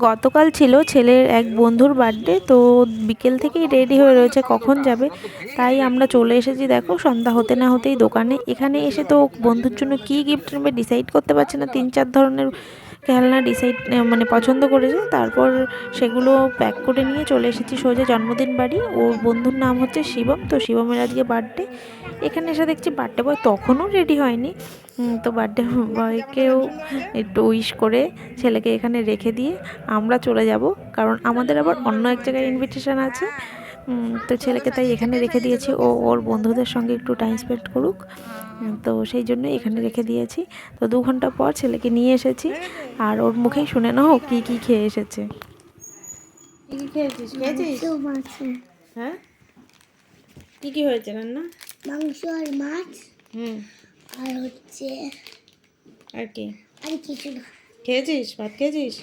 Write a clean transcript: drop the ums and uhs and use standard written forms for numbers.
গতকাল ছিল ছেলের এক বন্ধুর বার্থডে, তো বিকেল থেকেই রেডি হয়ে রয়েছে কখন যাবে। তাই আমরা চলে এসেছি, দেখো সন্ধ্যা হতে না হতেই দোকানে। এখানে এসে তো বন্ধুর জন্য কী গিফট নেবে ডিসাইড করতে পারছে না, 3-4 ধরনের খেলনা ডিসাইড মানে পছন্দ করেছে। তারপর সেগুলো প্যাক করে নিয়ে চলে এসেছি সোজা জন্মদিন বাড়ি। ওর বন্ধুর নাম হচ্ছে শিবম, তো শিবমের আজকে বার্থডে। এখানে এসে দেখছি বার্থডে বয় তখনও রেডি হয়নি। তো বার্থডে বয়কেও একটু উইশ করে ছেলেকে এখানে রেখে দিয়ে আমরা চলে যাব, কারণ আমাদের আবার অন্য এক জায়গায় ইনভিটেশন আছে। তো ছেলেকে তাই এখানে রেখে দিয়েছি, ও ওর বন্ধুদের সঙ্গে একটু টাইম স্পেন্ড করুক। তো সেই জন্য এখানে রেখে দিয়েছি। তো 2 ঘন্টা পর ছেলেকে নিয়ে এসেছি, আর ওর মুখেই শুনে নাও কী কী খেয়ে এসেছে। কী কী খেয়েছিস? হ্যাঁ, কী কী হয়েছে রান্না? মাংস আর মাছ। হুম। আর হচ্ছে আর কি আর কিছু না। খেয়েছিস? ভাত খেয়েছিস?